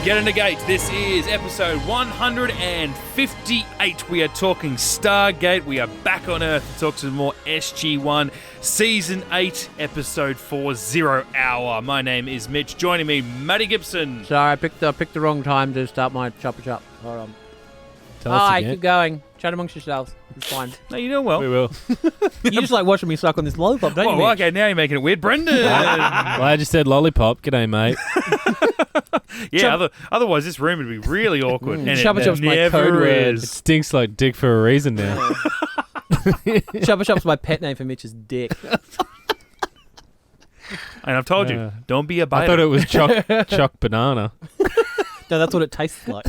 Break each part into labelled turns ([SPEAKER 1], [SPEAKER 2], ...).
[SPEAKER 1] Get Into Geek. This is episode 158. We are talking Stargate. We are back on Earth to talk some more SG-1, Season 8, Episode 4, 0 Hour. My name is Mitch. Joining me, Matty Gibson.
[SPEAKER 2] Sorry, I picked the wrong time to start my chop. Hold on.
[SPEAKER 3] Tell us
[SPEAKER 2] Hi,
[SPEAKER 3] again.
[SPEAKER 2] keep going. Chat amongst yourselves. It's fine.
[SPEAKER 1] No, you're doing well.
[SPEAKER 3] We will.
[SPEAKER 2] You just like watching me suck on this lollipop, don't you,
[SPEAKER 1] Well,
[SPEAKER 2] Mitch?
[SPEAKER 1] okay, now you're making it weird. Brendan!
[SPEAKER 3] Glad you said lollipop. G'day, mate.
[SPEAKER 1] Yeah, otherwise this room would be really awkward. And
[SPEAKER 2] Chubba
[SPEAKER 1] it
[SPEAKER 2] Chub's my
[SPEAKER 1] never
[SPEAKER 2] code word.
[SPEAKER 3] It
[SPEAKER 1] is.
[SPEAKER 3] stinks like dick for a reason now.
[SPEAKER 2] Chubba Chub's my pet name for Mitch's dick.
[SPEAKER 1] And I've told you, don't be a biter.
[SPEAKER 3] I thought it was choc banana.
[SPEAKER 2] No, that's what it tastes like.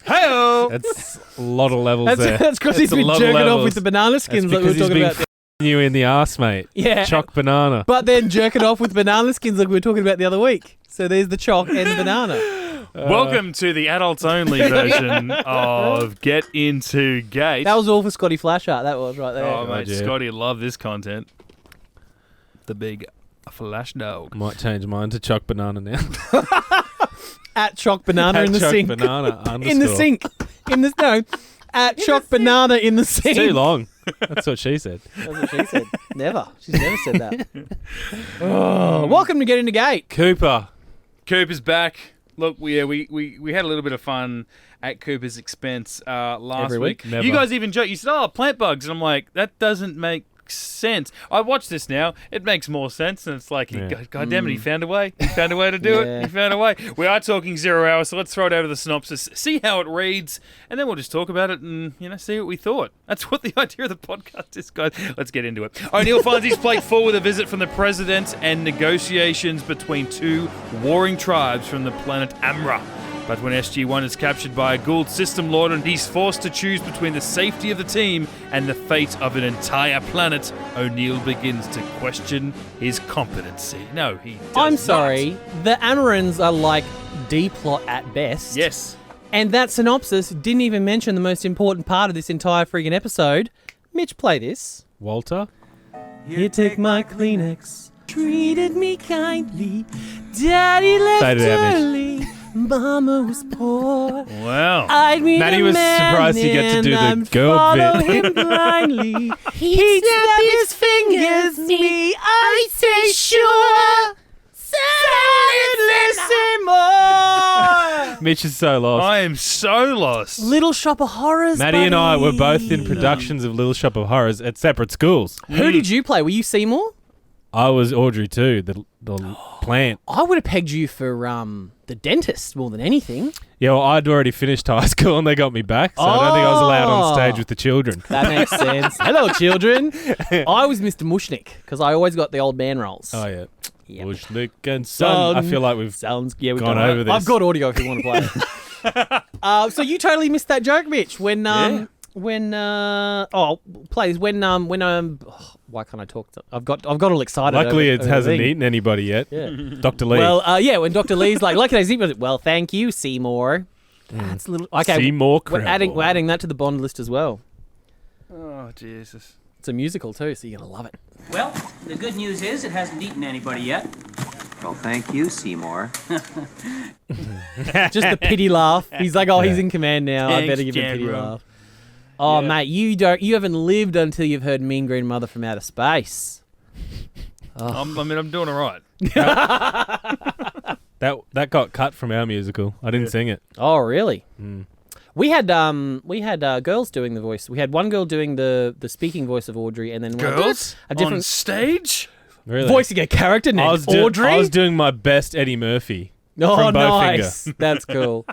[SPEAKER 1] Hey-o!
[SPEAKER 3] That's a lot of levels there.
[SPEAKER 2] That's because he's
[SPEAKER 3] a
[SPEAKER 2] been
[SPEAKER 3] lot of
[SPEAKER 2] jerking off
[SPEAKER 3] levels.
[SPEAKER 2] with the banana skins
[SPEAKER 3] That's
[SPEAKER 2] that we were
[SPEAKER 3] because
[SPEAKER 2] talking
[SPEAKER 3] he's
[SPEAKER 2] about.
[SPEAKER 3] been you in the arse, mate.
[SPEAKER 2] Yeah.
[SPEAKER 3] Choc banana.
[SPEAKER 2] But then jerking off with banana skins like we were talking about the other week. So there's the choc and the banana.
[SPEAKER 1] Welcome to the adults-only version of Get Into Geek.
[SPEAKER 2] That was all for Scotty Flashart. That was right there.
[SPEAKER 1] Oh, mate,
[SPEAKER 3] yeah.
[SPEAKER 1] Scotty would love this content. The big flash dog.
[SPEAKER 3] Might change mine to choc banana now.
[SPEAKER 2] At choc banana in the
[SPEAKER 3] Choc
[SPEAKER 2] sink.
[SPEAKER 3] banana
[SPEAKER 2] In the
[SPEAKER 3] underscore.
[SPEAKER 2] sink. At choc banana in the sink.
[SPEAKER 3] It's too long. That's what she said.
[SPEAKER 2] That's what she said. Never. She's never said that. Oh, welcome to Get Into Geek.
[SPEAKER 3] Cooper.
[SPEAKER 1] Cooper's back. Look, we had a little bit of fun at Cooper's expense last
[SPEAKER 2] Every
[SPEAKER 1] week.
[SPEAKER 3] week? Never.
[SPEAKER 1] You guys even joked. You said, "Oh, plant bugs," and I'm like, that doesn't make sense. I watched this now. It makes more sense, and it's like,
[SPEAKER 3] Yeah.
[SPEAKER 1] God damn it, he found a way. He found a way to do
[SPEAKER 2] Yeah.
[SPEAKER 1] it. He found a way. We are talking 0 hour, so let's throw it over the synopsis, see how it reads, and then we'll just talk about it and see what we thought. That's what the idea of the podcast is, guys. Let's get into it. O'Neill finds his plate full with a visit from the president and negotiations between two warring tribes from the planet Amra. But when SG-1 is captured by a Gould system lord and he's forced to choose between the safety of the team and the fate of an entire planet, O'Neill begins to question his competency. No, he does
[SPEAKER 2] I'm
[SPEAKER 1] not.
[SPEAKER 2] sorry. The Amarans are like D-plot at best.
[SPEAKER 1] Yes.
[SPEAKER 2] And that synopsis didn't even mention the most important part of this entire friggin' episode. Mitch, play this.
[SPEAKER 3] Walter.
[SPEAKER 2] Here, take my Kleenex. Treated me kindly. Daddy left
[SPEAKER 3] Fade it out, Mitch.
[SPEAKER 2] early. Mama was poor.
[SPEAKER 1] Wow.
[SPEAKER 2] I'd meet
[SPEAKER 3] Matty
[SPEAKER 2] a
[SPEAKER 3] was
[SPEAKER 2] man
[SPEAKER 3] surprised he got to
[SPEAKER 2] and
[SPEAKER 3] do the
[SPEAKER 2] I'd
[SPEAKER 3] girl
[SPEAKER 2] follow
[SPEAKER 3] bit.
[SPEAKER 2] him blindly. He'd snap his fingers, me, I'd say sure. Listen more.
[SPEAKER 3] Mitch is so lost.
[SPEAKER 1] I am so lost.
[SPEAKER 2] Little Shop of Horrors.
[SPEAKER 3] Maddie and I were both in
[SPEAKER 2] buddy.
[SPEAKER 3] productions of Little Shop of Horrors at separate schools.
[SPEAKER 2] Who did you play? Were you Seymour?
[SPEAKER 3] I was Audrey too, the plant.
[SPEAKER 2] I would have pegged you for the dentist more than anything.
[SPEAKER 3] Yeah, well, I'd already finished high school and they got me back, so I don't think I was allowed on stage with the children.
[SPEAKER 2] That makes sense. Hello, children. I was Mr. Mushnik because I always got the old man roles.
[SPEAKER 3] Oh yeah,
[SPEAKER 2] Yep.
[SPEAKER 3] Bushlick and Son. I feel like we've
[SPEAKER 2] Sounds we've
[SPEAKER 3] gone
[SPEAKER 2] done
[SPEAKER 3] over
[SPEAKER 2] it.
[SPEAKER 3] this.
[SPEAKER 2] I've got audio if you want to play it. So you totally missed that joke, Mitch. When
[SPEAKER 1] Yeah.
[SPEAKER 2] why can't I talk? I've got all excited.
[SPEAKER 3] luckily
[SPEAKER 2] over
[SPEAKER 3] it hasn't
[SPEAKER 2] everything.
[SPEAKER 3] eaten anybody yet.
[SPEAKER 2] Yeah.
[SPEAKER 3] Dr. Lee.
[SPEAKER 2] Well, when Dr. Lee's like, luckily I eat. Well, thank you, Seymour. That's a little okay.
[SPEAKER 3] Seymour
[SPEAKER 2] We're
[SPEAKER 3] Crabble.
[SPEAKER 2] adding that to the Bond list as well.
[SPEAKER 1] Oh, Jesus.
[SPEAKER 2] It's a musical too, so you're gonna love it.
[SPEAKER 4] Well, the good news is it hasn't eaten anybody yet.
[SPEAKER 5] Well, thank you, Seymour.
[SPEAKER 2] Just the pity laugh. He's like, oh, he's in command now. I
[SPEAKER 1] Thanks,
[SPEAKER 2] better give him a pity
[SPEAKER 1] General.
[SPEAKER 2] laugh. Oh,
[SPEAKER 1] Yeah.
[SPEAKER 2] mate, you haven't lived until you've heard Mean Green Mother from Outer Space.
[SPEAKER 1] I'm doing all right.
[SPEAKER 3] That got cut from our musical. I didn't sing it.
[SPEAKER 2] Oh, really?
[SPEAKER 3] Mm.
[SPEAKER 2] We had girls doing the voice. We had one girl doing the speaking voice of Audrey, and then
[SPEAKER 1] Girls
[SPEAKER 2] a
[SPEAKER 1] on
[SPEAKER 2] different
[SPEAKER 1] stage?
[SPEAKER 3] Really?
[SPEAKER 2] voicing a character named Audrey.
[SPEAKER 3] I was doing my best Eddie Murphy.
[SPEAKER 2] Oh,
[SPEAKER 3] from Bowfinger.
[SPEAKER 2] nice. That's cool.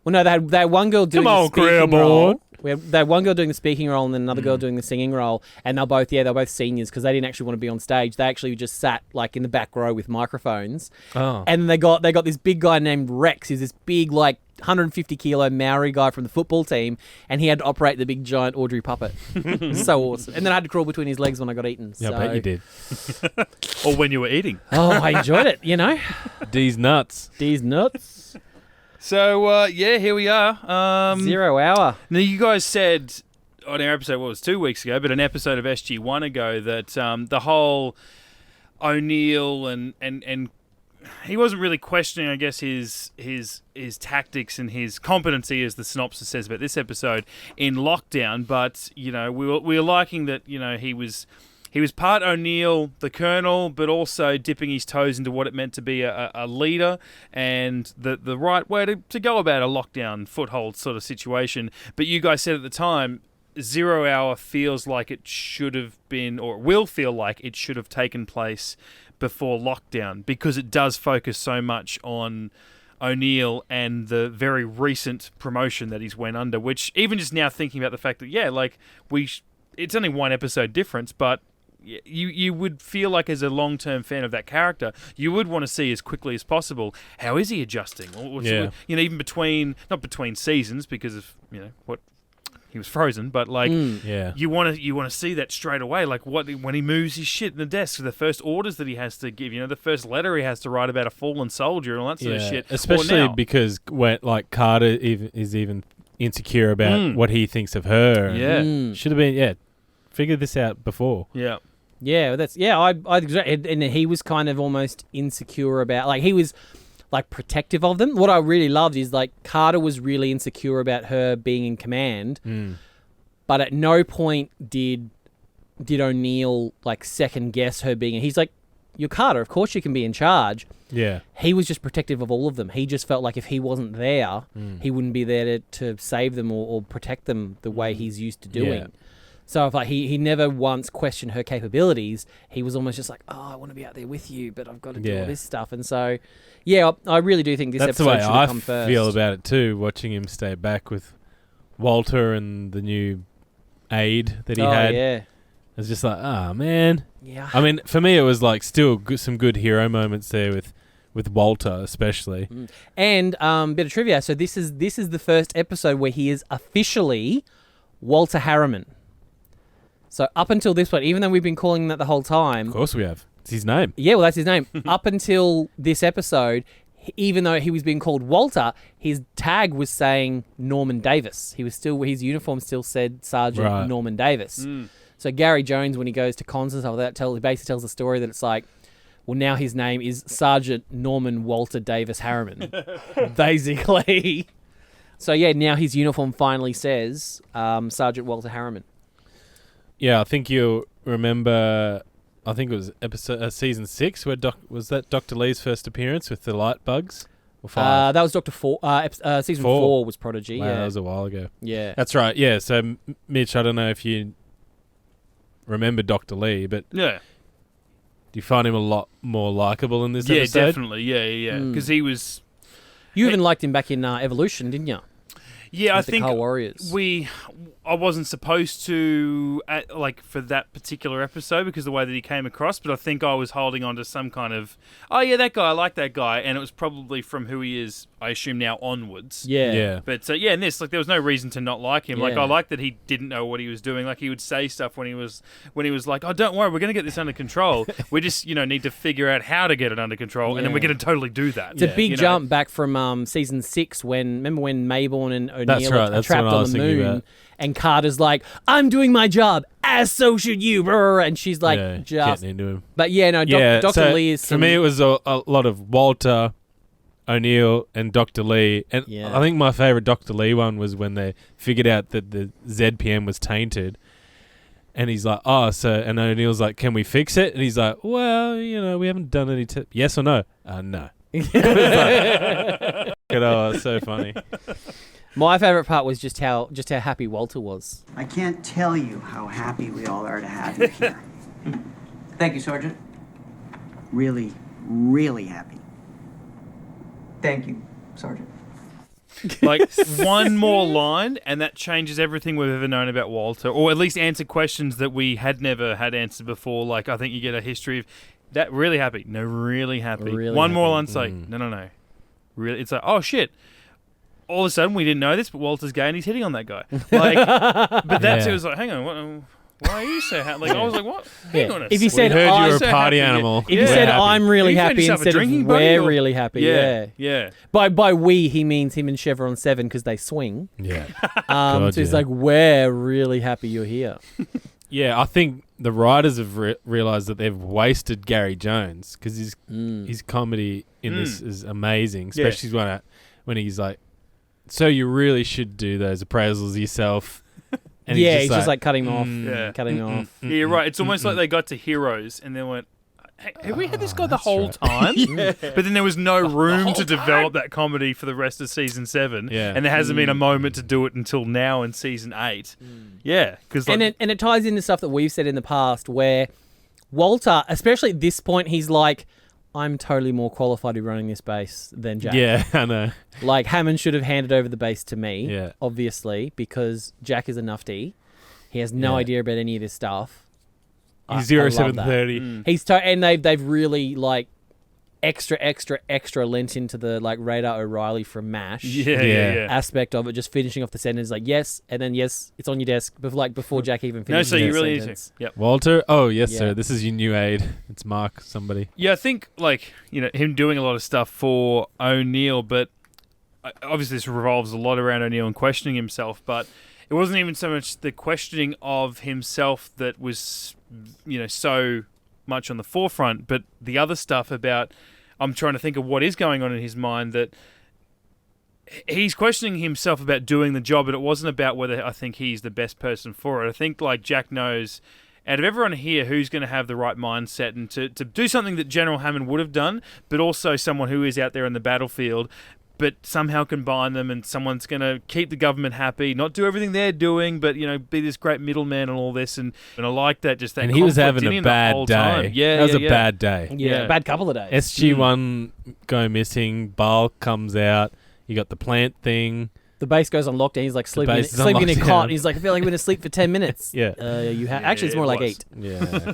[SPEAKER 2] Well, no, they had one girl doing
[SPEAKER 3] Come
[SPEAKER 2] the
[SPEAKER 3] on,
[SPEAKER 2] speaking
[SPEAKER 3] Crabbe.
[SPEAKER 2] role. They had one girl doing the speaking role and then another girl doing the singing role. And they're both seniors because they didn't actually want to be on stage. They actually just sat like in the back row with microphones.
[SPEAKER 3] Oh.
[SPEAKER 2] And they got this big guy named Rex, who's this big 150 kilo Maori guy from the football team, and he had to operate the big giant Audrey puppet. It was so awesome. And then I had to crawl between his legs when I got eaten.
[SPEAKER 3] Yeah,
[SPEAKER 2] So.
[SPEAKER 3] I bet you did.
[SPEAKER 1] Or when you were eating.
[SPEAKER 2] Oh, I enjoyed it.
[SPEAKER 3] D's nuts.
[SPEAKER 2] These nuts.
[SPEAKER 1] So, here we are.
[SPEAKER 2] 0 hour.
[SPEAKER 1] Now, you guys said on our episode, what was 2 weeks ago, but an episode of SG-1 ago, that the whole O'Neill and really questioning, I guess, his tactics and his competency, as the synopsis says about this episode, in lockdown. But we were liking that he was part O'Neill, the Colonel, but also dipping his toes into what it meant to be a leader and the right way to go about a lockdown foothold sort of situation. But you guys said at the time, 0 Hour feels like it should have been, or will feel like it should have taken place before lockdown, because it does focus so much on O'Neill and the very recent promotion that he's went under, which even just now thinking about the fact that, it's only one episode difference, but you would feel like, as a long-term fan of that character, you would want to see as quickly as possible, how is he adjusting? Even not between seasons, because of, what he was frozen, but you want to see that straight away, when he moves his shit in the desk, the first orders that he has to give, the first letter he has to write about a fallen soldier and all that sort of shit.
[SPEAKER 3] Especially because Carter is even insecure about what he thinks of her.
[SPEAKER 1] Yeah,
[SPEAKER 3] should have been figured this out before.
[SPEAKER 1] Yeah.
[SPEAKER 2] Yeah, I agree. And he was kind of almost insecure about, he was protective of them. What I really loved is Carter was really insecure about her being in command, but at no point did O'Neill second guess her being. He's like, "You're Carter, of course you can be in charge."
[SPEAKER 3] Yeah,
[SPEAKER 2] he was just protective of all of them. He just felt like if he wasn't there, he wouldn't be there to save them or protect them the way he's used to doing.
[SPEAKER 3] Yeah.
[SPEAKER 2] So if he never once questioned her capabilities, he was almost just like, "Oh, I want to be out there with you, but I've got to do all this stuff." And so, I really do think this
[SPEAKER 3] that's
[SPEAKER 2] episode
[SPEAKER 3] the way
[SPEAKER 2] should have come first.
[SPEAKER 3] I feel about it too. Watching him stay back with Walter and the new aide that he had, it's just like, oh man.
[SPEAKER 2] Yeah.
[SPEAKER 3] I mean, for me, it was still some good hero moments there with Walter, especially.
[SPEAKER 2] And bit of trivia. So this is the first episode where he is officially Walter Harriman. So up until this point, even though we've been calling him that the whole time...
[SPEAKER 3] Of course we have. It's his name.
[SPEAKER 2] Yeah, well, that's his name. Up until this episode, even though he was being called Walter, his tag was saying Norman Davis. His uniform still said Sergeant Norman Davis. So Gary Jones, when he goes to cons and stuff like that, he basically tells the story that it's now his name is Sergeant Norman Walter Davis Harriman, basically. So now his uniform finally says Sergeant Walter Harriman.
[SPEAKER 3] Yeah, I think you'll remember, I think it was season 6, where was that Dr. Lee's first appearance with the light bugs? Or 5?
[SPEAKER 2] That was Dr. 4. Season 4 was Prodigy.
[SPEAKER 3] Wow,
[SPEAKER 2] yeah,
[SPEAKER 3] that was a while ago.
[SPEAKER 2] Yeah.
[SPEAKER 3] That's right, yeah. So, Mitch, I don't know if you remember Dr. Lee, but do you find him a lot more likable in this episode?
[SPEAKER 1] Yeah, definitely. Yeah. Because he was...
[SPEAKER 2] You even liked him back in Evolution, didn't you?
[SPEAKER 1] Yeah,
[SPEAKER 2] With
[SPEAKER 1] I think
[SPEAKER 2] the Car Warriors.
[SPEAKER 1] I wasn't supposed to, for that particular episode, because the way that he came across, but I think I was holding on to some kind of, oh yeah, that guy, I like that guy, and it was probably from who he is, I assume now onwards.
[SPEAKER 2] Yeah.
[SPEAKER 1] But in this, there was no reason to not like him.
[SPEAKER 2] Yeah.
[SPEAKER 1] I like that he didn't know what he was doing. He would say stuff when he was like, oh, don't worry, we're going to get this under control. We just, need to figure out how to get it under control, and then we're going to totally do that.
[SPEAKER 2] It's a big jump back from season 6 remember when Mayborn and O'Neill are trapped on the moon.
[SPEAKER 3] About.
[SPEAKER 2] And Carter's like, I'm doing my job, as so should you, brr. And she's like, just
[SPEAKER 3] getting into him.
[SPEAKER 2] But Dr. Lee is.
[SPEAKER 3] For me, it was a lot of Walter, O'Neill, and Dr. Lee. And I think my favourite Dr. Lee one was when they figured out that the ZPM was tainted. And he's like, and O'Neill's like, can we fix it? And he's like, well, we haven't done any yes or no? No. It's so funny.
[SPEAKER 2] My favourite part was just how happy Walter was.
[SPEAKER 6] I can't tell you how happy we all are to have you here.
[SPEAKER 4] Thank you, Sergeant.
[SPEAKER 6] Really, really happy.
[SPEAKER 4] Thank you, Sergeant.
[SPEAKER 1] One more line, and that changes everything we've ever known about Walter, or at least answer questions that we had never had answered before. I think you get a history of that. Really happy. No, really happy.
[SPEAKER 2] Really
[SPEAKER 1] One
[SPEAKER 2] happy.
[SPEAKER 1] more line, say, no. Really, it's like, oh shit. All of a sudden, we didn't know this, but Walter's gay and he's hitting on that guy. But that's it was like, hang on, why are you so happy? I was like, what? Hang on a
[SPEAKER 2] If you
[SPEAKER 1] second.
[SPEAKER 2] said,
[SPEAKER 3] we heard you were a
[SPEAKER 1] so
[SPEAKER 3] party
[SPEAKER 1] happy.
[SPEAKER 3] animal.
[SPEAKER 2] If you said, I'm really
[SPEAKER 1] Have you found
[SPEAKER 2] happy
[SPEAKER 1] yourself a
[SPEAKER 2] instead of
[SPEAKER 1] drinking buddy,
[SPEAKER 2] we're
[SPEAKER 1] or-
[SPEAKER 2] really happy.
[SPEAKER 1] Yeah.
[SPEAKER 2] By we, he means him and Chevron 7 because they swing.
[SPEAKER 3] Yeah.
[SPEAKER 2] So he's like, we're really happy you're here.
[SPEAKER 3] Yeah, I think the writers have realised that they've wasted Gary Jones because his comedy in this is amazing, especially when he's like, so you really should do those appraisals yourself. And
[SPEAKER 2] he's just like cutting off. Cutting off.
[SPEAKER 1] Yeah, you're right. It's almost like they got to Heroes and then went, hey, have we had this guy the whole time? But then there was no room to develop that comedy for the rest of season 7.
[SPEAKER 3] Yeah.
[SPEAKER 1] And there hasn't been a moment to do it until now in season 8. Yeah. Cause
[SPEAKER 2] and it ties into stuff that we've said in the past where Walter, especially at this point, he's like, I'm totally more qualified to be running this base than Jack.
[SPEAKER 3] Yeah, I know.
[SPEAKER 2] Like, Hammond should have handed over the base to me, obviously, because Jack is a nufty. He has no idea about any of this stuff.
[SPEAKER 3] He's 0730.
[SPEAKER 2] He's and they've really like extra lent into the like Radar O'Reilly from MASH aspect of it, just finishing off the sentence like yes, and then yes, it's on your desk before Jack even finishes.
[SPEAKER 1] No, so you really
[SPEAKER 2] sentence.
[SPEAKER 1] need to. Yep.
[SPEAKER 3] Walter? Oh, yes, sir. This is your new aide. It's Mark, somebody.
[SPEAKER 1] Yeah, I think like, him doing a lot of stuff for O'Neill, but obviously this revolves a lot around O'Neill and questioning himself, but it wasn't even so much the questioning of himself that was, so much on the forefront, but the other stuff about, I'm trying to think of what is going on in his mind, that he's questioning himself about doing the job, but it wasn't about whether I think he's the best person for it. I think like Jack knows, out of everyone here, who's going to have the right mindset and to do something that General Hammond would have done, but also someone who is out there in the battlefield, but somehow combine them, and someone's going to keep the government happy, not do everything they're doing, but, be this great middleman and all this. And I like that, just that.
[SPEAKER 3] And he was having a bad day.
[SPEAKER 1] Time. Yeah,
[SPEAKER 3] that was a bad day.
[SPEAKER 2] Yeah, bad couple of days.
[SPEAKER 3] SG-1 go missing, Bulk comes out, you got the plant thing.
[SPEAKER 2] The base goes on lockdown. He's like sleeping in a cot. He's like, I feel like I'm going to sleep for 10 minutes. Actually, it's more like 8.
[SPEAKER 3] Yeah.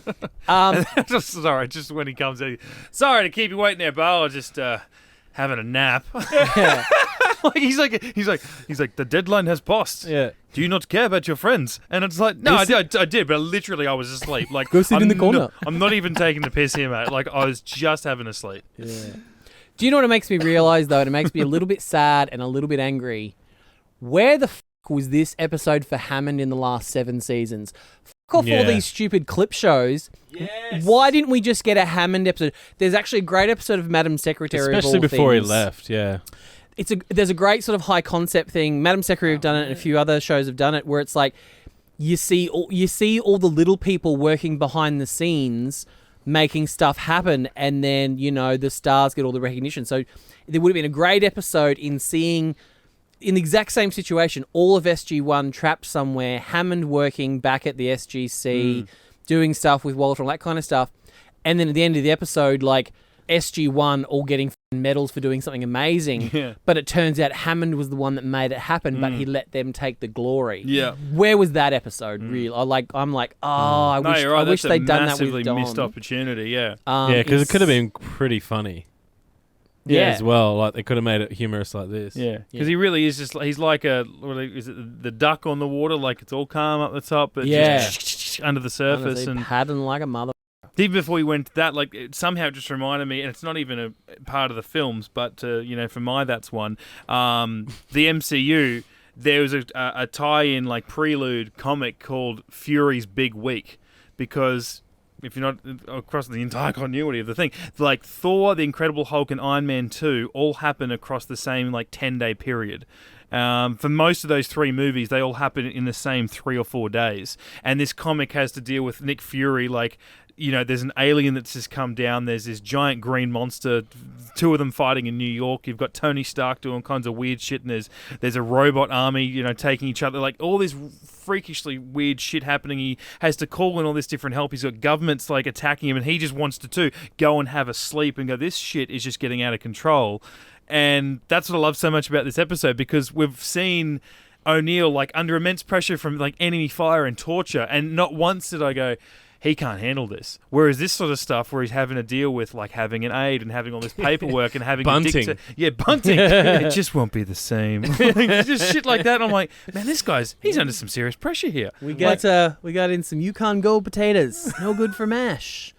[SPEAKER 1] Sorry, just when he comes in. Sorry to keep you waiting there, Bo. I just having a nap. He's like, the deadline has passed.
[SPEAKER 2] Yeah.
[SPEAKER 1] Do you not care about your friends? And it's like, no, I did, but literally I was asleep. Like,
[SPEAKER 2] go sit in the corner.
[SPEAKER 1] I'm not even taking the piss here, mate. Like, I was just having a sleep.
[SPEAKER 2] Yeah. Do you know what it makes me realise, though? And it makes me a little bit sad and a little bit angry. Where the was this episode for Hammond in the last 7 seasons? Off all these stupid clip shows.
[SPEAKER 1] Yes.
[SPEAKER 2] Why didn't we just get a Hammond episode? There's actually a great episode of Madam Secretary,
[SPEAKER 3] especially
[SPEAKER 2] of all
[SPEAKER 3] before
[SPEAKER 2] things.
[SPEAKER 3] He left. Yeah,
[SPEAKER 2] there's a great sort of high concept thing. Madam Secretary have done it, and a few other shows have done it, where it's like you see all the little people working behind the scenes, making stuff happen, and then the stars get all the recognition. So there would have been a great episode in seeing. In the exact same situation, all of SG-1 trapped somewhere, Hammond working back at the SGC, doing stuff with Walter, all that kind of stuff. And then at the end of the episode, like, SG-1 all getting medals for doing something amazing. Yeah. But it turns out Hammond was the one that made it happen, but he let them take the glory.
[SPEAKER 1] Yeah.
[SPEAKER 2] Where was that episode, really? I wish they'd done that with Don.
[SPEAKER 1] Massively missed opportunity, yeah.
[SPEAKER 3] Because it could have been pretty funny. As well. Like, they could have made it humorous like this.
[SPEAKER 1] Yeah, because he really is just, he's like the duck on the water, like it's all calm up the top, but just under the surface.
[SPEAKER 2] And paddling like a mother.
[SPEAKER 1] Even before we went to that, like, it somehow just reminded me, and it's not even a part of the films, but, for my, that's one, the MCU, there was a tie-in, like, prelude comic called Fury's Big Week, because... if you're not across the entire continuity of the thing, like Thor, the Incredible Hulk, and Iron Man 2 all happen across the same 10-day period. For most of those 3 movies, they all happen in the same 3 or 4 days. And this comic has to deal with Nick Fury, there's an alien that's just come down. There's this giant green monster, 2 of them fighting in New York. You've got Tony Stark doing all kinds of weird shit, and there's a robot army, taking each other. Like, all this freakishly weird shit happening. He has to call in all this different help. He's got governments, attacking him, and he just wants to, go and have a sleep and go, this shit is just getting out of control. And that's what I love so much about this episode, because we've seen O'Neill, under immense pressure from, enemy fire and torture, and not once did I go... he can't handle this. Whereas this sort of stuff where he's having to deal with having an aide and having all this paperwork and having
[SPEAKER 3] bunting.
[SPEAKER 1] Bunting. It just won't be the same. Just shit like that. And I'm like, man, he's under some serious pressure here.
[SPEAKER 2] We got in some Yukon Gold potatoes. No good for MASH.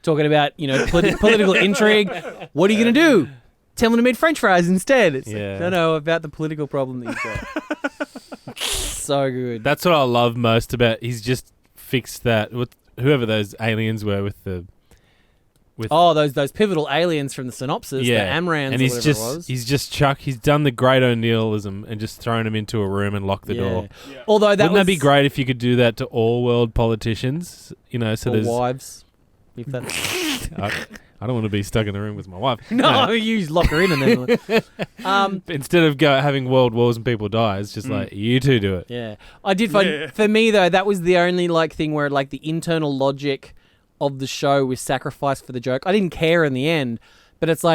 [SPEAKER 2] Talking about, political intrigue. What are you going to do? Tell him to make French fries instead. It's no, about the political problem that you've got. So good.
[SPEAKER 3] That's what I love most about. He's just fix that with whoever those aliens were with the.
[SPEAKER 2] Those pivotal aliens from the synopsis, the Amrans,
[SPEAKER 3] and
[SPEAKER 2] or whatever it was.
[SPEAKER 3] He's done the great O'Neillism and just thrown them into a room and locked the door.
[SPEAKER 2] Yeah. Although
[SPEAKER 3] Wouldn't that be great if you could do that to all world politicians? So
[SPEAKER 2] or
[SPEAKER 3] there's
[SPEAKER 2] wives. If that's
[SPEAKER 3] I don't want to be stuck in a room with my wife.
[SPEAKER 2] no, you just lock her in and then.
[SPEAKER 3] Instead of having world wars and people die, it's just like you two do it.
[SPEAKER 2] Yeah, I did find for me though that was the only thing where the internal logic of the show was sacrificed for the joke. I didn't care in the end, but it's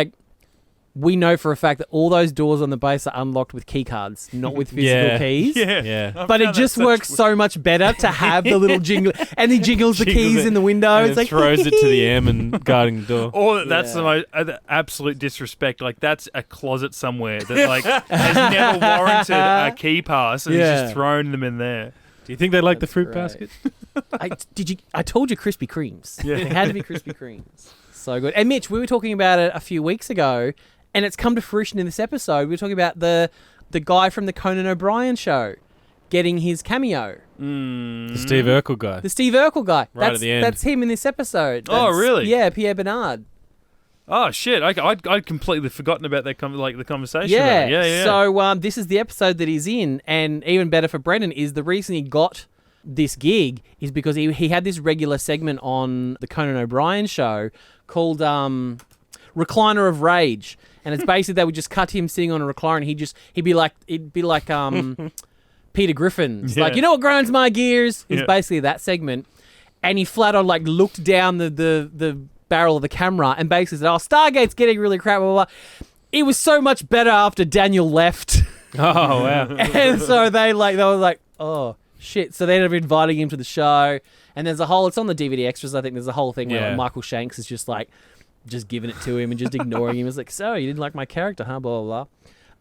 [SPEAKER 2] we know for a fact that all those doors on the base are unlocked with key cards, not with physical keys.
[SPEAKER 3] Yeah.
[SPEAKER 2] But it just works so much better to have the little jingle, and he jiggles the keys in the window.
[SPEAKER 3] And
[SPEAKER 2] it's
[SPEAKER 3] throws it to the M and guarding the door.
[SPEAKER 1] Or that's the most absolute disrespect. That's a closet somewhere that has never warranted a key pass, and he's just thrown them in there.
[SPEAKER 3] Do you think they like the fruit basket?
[SPEAKER 2] I told you Krispy Kremes. Yeah. It had to be Krispy Kremes. So good. And Mitch, we were talking about it a few weeks ago, and it's come to fruition in this episode. We were talking about the guy from the Conan O'Brien show getting his cameo.
[SPEAKER 3] The Steve Urkel guy.
[SPEAKER 2] The Steve Urkel guy.
[SPEAKER 3] Right at the end.
[SPEAKER 2] That's him in this episode.
[SPEAKER 1] Oh, really?
[SPEAKER 2] Yeah, Pierre Bernard.
[SPEAKER 1] Oh shit! I'd completely forgotten about that. The conversation.
[SPEAKER 2] Yeah,
[SPEAKER 1] about it. Yeah.
[SPEAKER 2] So this is the episode that he's in, and even better for Brendan is the reason he got this gig is because he had this regular segment on the Conan O'Brien show called Recliner of Rage, and it's basically they would just cut him sitting on a recliner, and it'd be like Peter Griffin's you know what grinds my gears. It's basically that segment, and he flat on looked down the barrel of the camera and basically said, Stargate's getting really crap, blah, blah, blah. It was so much better after Daniel left.
[SPEAKER 3] Oh, wow.
[SPEAKER 2] And so they were like, oh, shit. So they ended up inviting him to the show. And there's it's on the DVD extras, I think there's a whole thing where Michael Shanks is just giving it to him and just ignoring him. It's like, so you didn't like my character, huh? Blah, blah,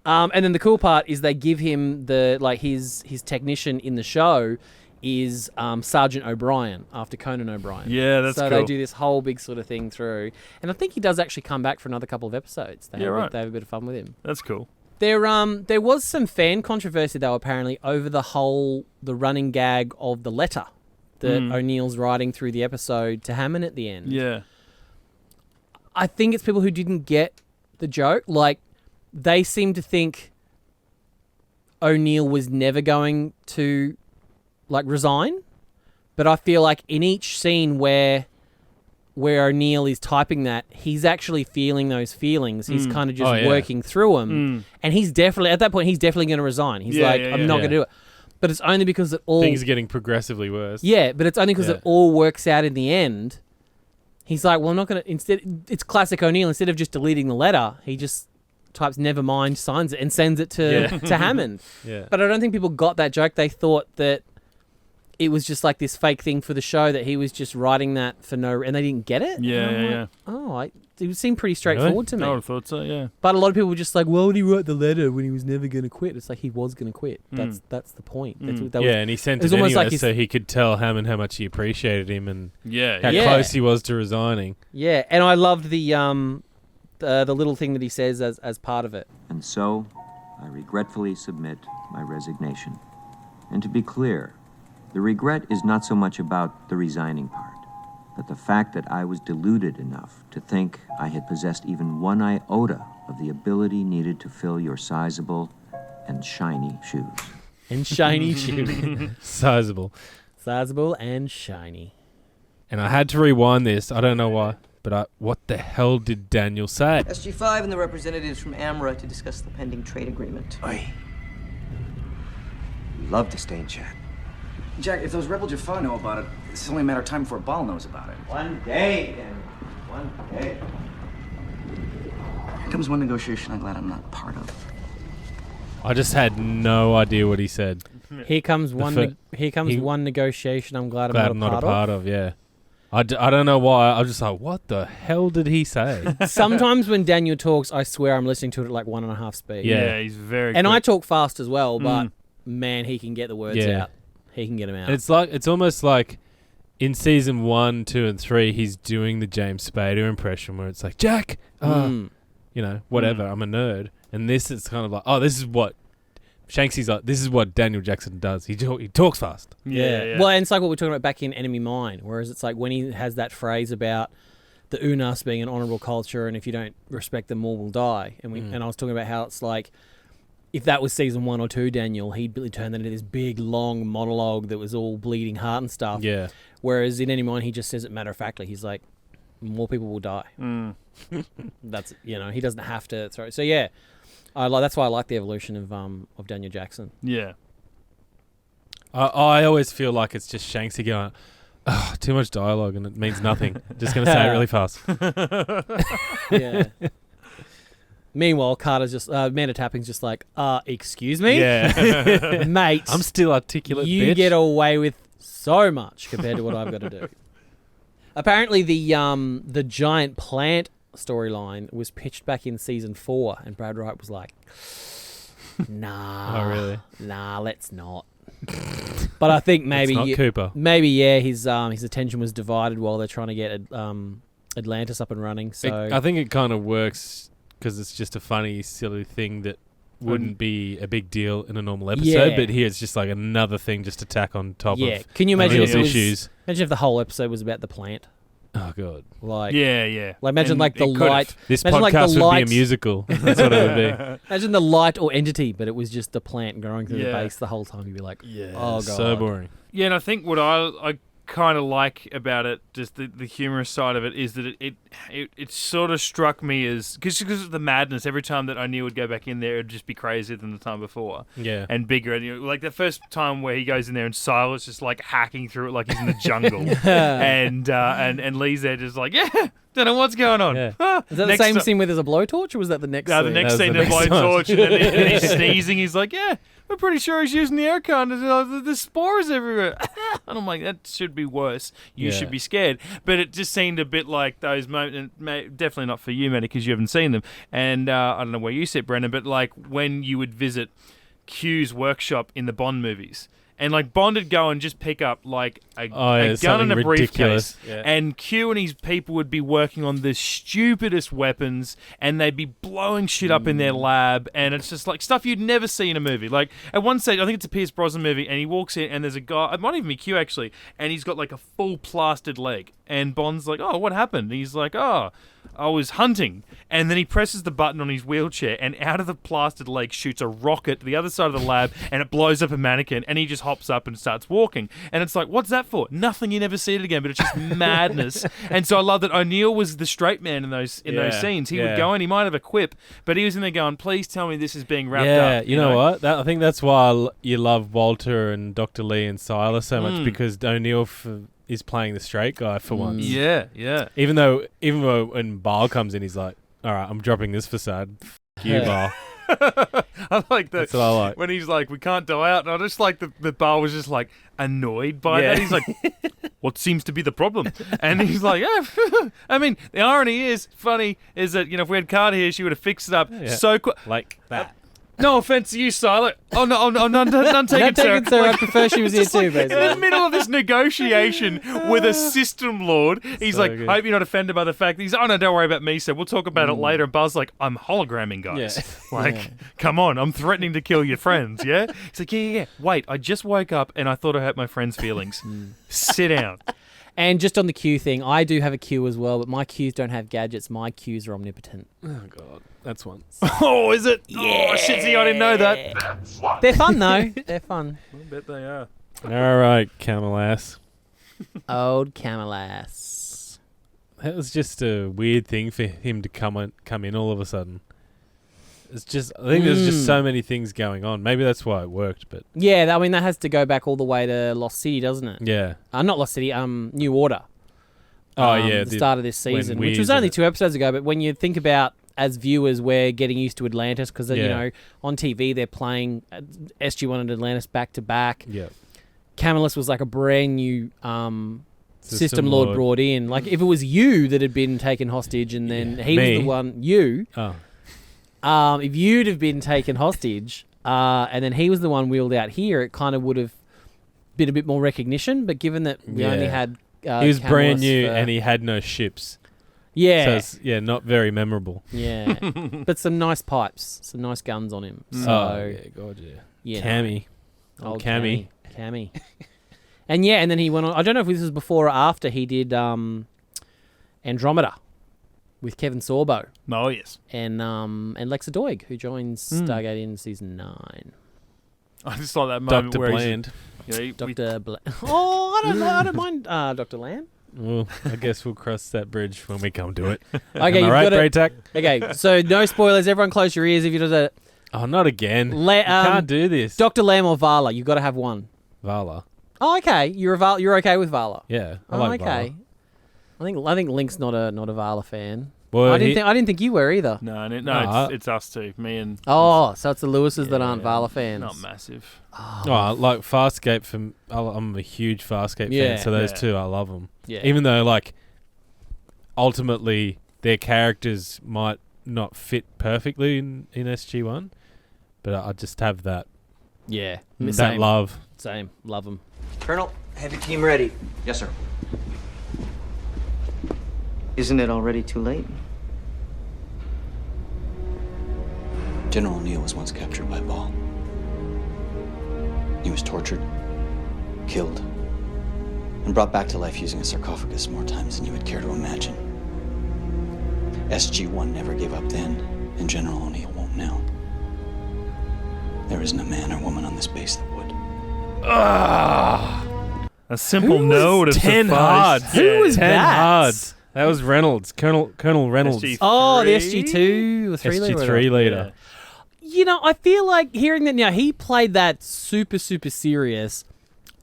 [SPEAKER 2] blah. And then the cool part is they give him his technician in the show is Sergeant O'Brien after Conan O'Brien.
[SPEAKER 1] Yeah, that's
[SPEAKER 2] cool.
[SPEAKER 1] So
[SPEAKER 2] they do this whole big sort of thing through. And I think he does actually come back for another couple of episodes. They have a bit of fun with him.
[SPEAKER 1] That's cool.
[SPEAKER 2] There was some fan controversy though apparently over the running gag of the letter that O'Neill's writing through the episode to Hammond at the end.
[SPEAKER 1] Yeah.
[SPEAKER 2] I think it's people who didn't get the joke. They seem to think O'Neill was never going to resign, but I feel like in each scene where O'Neill is typing that, he's actually feeling those feelings. He's kind of just working through them, and he's definitely at that point he's definitely going to resign. He's I'm not going to do it, but it's only because
[SPEAKER 3] things are getting progressively worse.
[SPEAKER 2] Yeah, but it's only because it all works out in the end. He's like, well, I'm not going to. Instead, it's classic O'Neill. Instead of just deleting the letter, he just types "never mind," signs it, and sends it to Hammond.
[SPEAKER 3] Yeah,
[SPEAKER 2] but I don't think people got that joke. They thought that it was just this fake thing for the show, that he was just writing that for and they didn't get it.
[SPEAKER 1] Yeah.
[SPEAKER 2] It seemed pretty straightforward to me.
[SPEAKER 1] I would have thought so, yeah.
[SPEAKER 2] But a lot of people were just like, why would he write the letter when he was never going to quit? It's he was going to quit. That's the point.
[SPEAKER 3] And he sent it anyway so he could tell Hammond how much he appreciated him and how close he was to resigning.
[SPEAKER 2] Yeah, and I loved the little thing that he says as part of it.
[SPEAKER 5] And so, I regretfully submit my resignation. And to be clear, the regret is not so much about the resigning part, but the fact that I was deluded enough to think I had possessed even one iota of the ability needed to fill your sizable and shiny shoes.
[SPEAKER 2] And shiny shoes.
[SPEAKER 3] Sizable
[SPEAKER 2] and shiny.
[SPEAKER 3] And I had to rewind this. I don't know why, but what the hell did Daniel say?
[SPEAKER 4] SG-5 and the representatives from AMRA to discuss the pending trade agreement.
[SPEAKER 6] Oi. Love to stay in chat.
[SPEAKER 7] Jack, if those rebel Jaffa know about it, it's only a matter of time before Baal knows about it.
[SPEAKER 6] One day, then. One day.
[SPEAKER 7] Here comes one negotiation I'm glad I'm not part of.
[SPEAKER 3] I just had no idea what he said.
[SPEAKER 2] Here comes one negotiation I'm glad I'm not a part of.
[SPEAKER 3] Yeah. I don't know why. I was just like, what the hell did he say?
[SPEAKER 2] Sometimes when Daniel talks, I swear I'm listening to it at 1.5 speed.
[SPEAKER 1] Yeah, he's very
[SPEAKER 2] And
[SPEAKER 1] quick.
[SPEAKER 2] I talk fast as well, but man, he can get the words out. He can get them out.
[SPEAKER 3] And it's almost like in season 1, 2, and 3, he's doing the James Spader impression where it's like, Jack, whatever, I'm a nerd. And this is kind of like, this is what Shanksy's like, this is what Daniel Jackson does. He talks fast.
[SPEAKER 1] Yeah.
[SPEAKER 2] Well, and it's like what we we're talking about back in Enemy Mine, whereas it's like when he has that phrase about the Unas being an honourable culture, and if you don't respect them, all will die. And I was talking about how it's like, if that was season 1 or 2, Daniel, he'd really turn that into this big, long monologue that was all bleeding heart and stuff.
[SPEAKER 3] Yeah.
[SPEAKER 2] Whereas in Enemy Mine, he just says it matter-of-factly. He's like, more people will die. That's, he doesn't have to throw. So, yeah. That's why I like the evolution of Daniel Jackson.
[SPEAKER 1] Yeah.
[SPEAKER 3] I always feel like it's just Shanksy going, oh, too much dialogue and it means nothing. Just going to say it really fast.
[SPEAKER 2] Yeah. Meanwhile, Carter's just Amanda Tapping's just like, excuse me,
[SPEAKER 3] Yeah.
[SPEAKER 2] mate.
[SPEAKER 3] I'm still articulate.
[SPEAKER 2] You
[SPEAKER 3] bitch.
[SPEAKER 2] get away with so much compared to what I've got to do. Apparently, the giant plant storyline was pitched back in season 4, and Brad Wright was like, "Nah,
[SPEAKER 3] Oh, really?
[SPEAKER 2] Nah, let's not." But I think maybe
[SPEAKER 3] It's not Cooper.
[SPEAKER 2] Maybe his attention was divided while they're trying to get Atlantis up and running. So
[SPEAKER 3] I think it kind of works because it's just a funny, silly thing that wouldn't be a big deal in a normal episode,
[SPEAKER 2] Yeah.
[SPEAKER 3] but here it's just like another thing just to tack on top of.
[SPEAKER 2] Can you imagine
[SPEAKER 3] real
[SPEAKER 2] if it was,
[SPEAKER 3] issues?
[SPEAKER 2] imagine if the whole episode was about the plant?
[SPEAKER 3] Oh god,
[SPEAKER 2] Like
[SPEAKER 1] Yeah.
[SPEAKER 2] Like imagine
[SPEAKER 1] And
[SPEAKER 2] like the
[SPEAKER 1] it could've.
[SPEAKER 2] light.
[SPEAKER 3] this
[SPEAKER 2] Imagine like
[SPEAKER 3] podcast
[SPEAKER 2] the
[SPEAKER 3] would
[SPEAKER 2] light.
[SPEAKER 3] be a musical. That's what it would be.
[SPEAKER 2] Imagine the light or entity, but it was just the plant growing through the
[SPEAKER 1] Yeah.
[SPEAKER 2] base the whole time. You'd be like,
[SPEAKER 3] Yeah,
[SPEAKER 2] oh god,
[SPEAKER 3] so boring.
[SPEAKER 1] Yeah, and I think what I kind of like about it, just the humorous side of it, is that it sort of struck me as because of the madness. Every time that O'Neill would go back in there, it'd just be crazier than the time before.
[SPEAKER 3] Yeah,
[SPEAKER 1] And bigger, and like the first time where he goes in there and Silas just like hacking through it like he's in the jungle, and Lee's there just like, yeah, don't know what's going on.
[SPEAKER 3] Yeah.
[SPEAKER 1] Ah.
[SPEAKER 2] Is that the
[SPEAKER 1] Next
[SPEAKER 2] same
[SPEAKER 1] ti-
[SPEAKER 2] scene where there's a blowtorch, or was that the next?
[SPEAKER 1] the
[SPEAKER 2] scene?
[SPEAKER 1] next
[SPEAKER 3] That was
[SPEAKER 1] scene,
[SPEAKER 3] the
[SPEAKER 1] the
[SPEAKER 3] next
[SPEAKER 1] blowtorch, and then he's sneezing. He's like, yeah, we're pretty sure he's using the aircon. There's spores everywhere. And I'm like, that should be worse. You
[SPEAKER 3] Yeah.
[SPEAKER 1] should be scared. But it just seemed a bit like those moments, definitely not for you, Matty, because you haven't seen them. And I don't know where you sit, Brendan, but like when you would visit Q's workshop in the Bond movies. And like Bond would go and just pick up like a gun and a
[SPEAKER 3] something ridiculous.
[SPEAKER 1] briefcase,
[SPEAKER 3] Yeah.
[SPEAKER 1] and Q and his people would be working on the stupidest weapons, and they'd be blowing shit up in their lab, and it's just like stuff you'd never see in a movie. Like at one stage, I think it's a Pierce Brosnan movie, and he walks in, and there's a guy, it might even be Q actually, and he's got like a full plastered leg, and Bond's like, "Oh, what happened?" And he's like, "Oh, I was hunting," and then he presses the button on his wheelchair, and out of the plastered leg shoots a rocket to the other side of the lab, and it blows up a mannequin, and he just hops up and starts walking. And it's like, what's that for? Nothing. You never see it again, but it's just madness. And so I love that O'Neill was the straight man in those scenes. He would go in, he might have a quip, but he was in there going, "Please tell me this is being wrapped up."
[SPEAKER 3] Yeah, you know what? I think that's why you love Walter and Dr. Lee and Silas so much, because O'Neill is playing the straight guy for once.
[SPEAKER 1] Yeah.
[SPEAKER 3] Even though when Bale comes in, he's like, "All right, I'm dropping this facade. F you, Bale."
[SPEAKER 1] I like that.
[SPEAKER 3] That's what I like.
[SPEAKER 1] When he's like, "We can't die out," and I just like the bar was just like annoyed by that. He's like, "What seems to be the problem?" And he's like, "Yeah." I mean, the irony is funny is that if we had Carter here, she would have fixed it up so quick.
[SPEAKER 3] Like that.
[SPEAKER 1] No offense to you, Silas. Oh no, none taken, sir.
[SPEAKER 2] sir. I prefer she was here too,
[SPEAKER 1] In the
[SPEAKER 2] basically.
[SPEAKER 1] middle of this negotiation with a system lord, he's
[SPEAKER 3] So
[SPEAKER 1] like,
[SPEAKER 3] good.
[SPEAKER 1] "I hope you're not offended by the fact that he's, oh no, don't worry about me, sir. We'll talk about it later." And Buzz like, "I'm hologramming, guys. Like, come on, I'm threatening to kill your friends, yeah?" He's like, yeah. Wait, I just woke up and I thought I hurt my friend's feelings. Sit down.
[SPEAKER 2] And just on the Q thing, I do have a Q as well, but my Qs don't have gadgets. My Qs are omnipotent.
[SPEAKER 3] Oh god, that's one.
[SPEAKER 1] Oh, is it? Yeah. Oh, shit, see, I didn't know that.
[SPEAKER 2] They're fun though. They're fun.
[SPEAKER 1] I bet they are.
[SPEAKER 3] All right, camel ass.
[SPEAKER 2] Old Camelass.
[SPEAKER 3] That was just a weird thing for him to come in all of a sudden. It's just, I think there's just so many things going on. Maybe that's why it worked, but
[SPEAKER 2] Yeah, I mean that has to go back all the way to Lost City, doesn't it?
[SPEAKER 3] yeah.
[SPEAKER 2] Not Lost City. New Order.
[SPEAKER 3] Oh yeah,
[SPEAKER 2] the start of this
[SPEAKER 3] when
[SPEAKER 2] season, which
[SPEAKER 3] Weir's
[SPEAKER 2] was
[SPEAKER 3] in
[SPEAKER 2] only
[SPEAKER 3] it.
[SPEAKER 2] 2 episodes ago. But when you think about as viewers, we're getting used to Atlantis because on TV they're playing SG-1 and Atlantis back to back.
[SPEAKER 3] Yeah.
[SPEAKER 2] Camillus was like a brand new System Lord
[SPEAKER 3] Lord.
[SPEAKER 2] brought in. Like if it was you that had been taken hostage, and then he was
[SPEAKER 3] Me.
[SPEAKER 2] the one you.
[SPEAKER 3] Oh.
[SPEAKER 2] If you'd have been taken hostage, and then he was the one wheeled out here, it kind of would have been a bit more recognition. But given that we only had
[SPEAKER 3] he was brand
[SPEAKER 2] Camillus
[SPEAKER 3] new
[SPEAKER 2] for-
[SPEAKER 3] and he had no ships.
[SPEAKER 2] yeah,
[SPEAKER 3] So it's, not very memorable.
[SPEAKER 2] yeah, but some nice pipes, some nice guns on him. So
[SPEAKER 3] Oh, yeah, God, yeah.
[SPEAKER 2] You know.
[SPEAKER 3] Cammy.
[SPEAKER 2] Old
[SPEAKER 3] Cammy.
[SPEAKER 2] Cammy. And yeah, and then he went on. I don't know if this was before or after he did Andromeda with Kevin Sorbo.
[SPEAKER 1] Oh, yes.
[SPEAKER 2] And Lexa Doig, who joins Stargate in season 9.
[SPEAKER 1] I just like that moment
[SPEAKER 3] Dr.
[SPEAKER 1] where
[SPEAKER 3] Bland.
[SPEAKER 2] Dr. Oh, I don't mind Dr. Lamb.
[SPEAKER 3] Well, I guess we'll cross that bridge when we come to it.
[SPEAKER 2] Okay,
[SPEAKER 3] Am I right, Braytac?
[SPEAKER 2] Okay, so no spoilers. Everyone close your ears if you do that.
[SPEAKER 3] Oh, not again. You can't do this.
[SPEAKER 2] Dr. Lamb or Vala, you've got to have one.
[SPEAKER 3] Vala.
[SPEAKER 2] Oh, okay. You're okay with Vala.
[SPEAKER 3] Yeah, I like
[SPEAKER 2] okay.
[SPEAKER 3] Vala.
[SPEAKER 2] I think Link's not a Vala fan.
[SPEAKER 3] Well,
[SPEAKER 2] I didn't think you were either.
[SPEAKER 1] No, it's us two, me and.
[SPEAKER 2] Oh, so it's the Lewises that aren't Vala fans.
[SPEAKER 1] Not massive.
[SPEAKER 3] Oh, like Farscape. I'm a huge Farscape fan, so those two, I love them.
[SPEAKER 2] Yeah.
[SPEAKER 3] Even though, like, ultimately their characters might not fit perfectly in SG-1, but I just have that.
[SPEAKER 2] Yeah.
[SPEAKER 3] That
[SPEAKER 2] Same.
[SPEAKER 3] love.
[SPEAKER 2] Same. Love them.
[SPEAKER 4] Colonel, have your team ready.
[SPEAKER 5] Yes, sir.
[SPEAKER 4] Isn't it already too late?
[SPEAKER 8] General O'Neill was once captured by Ball. He was tortured, killed, and brought back to life using a sarcophagus more times than you would care to imagine. SG-1 never gave up then, and General O'Neill won't now. There isn't a man or woman on this base that would.
[SPEAKER 1] A simple no would have
[SPEAKER 3] 10
[SPEAKER 1] sufficed.
[SPEAKER 3] hards.
[SPEAKER 2] Who was
[SPEAKER 3] 10
[SPEAKER 2] that?
[SPEAKER 3] hards. That was Reynolds, Colonel Reynolds.
[SPEAKER 1] SG3?
[SPEAKER 2] Oh, the SG2 or 3
[SPEAKER 3] SG3 leader.
[SPEAKER 2] You know, I feel like hearing that now, he played that super, super serious.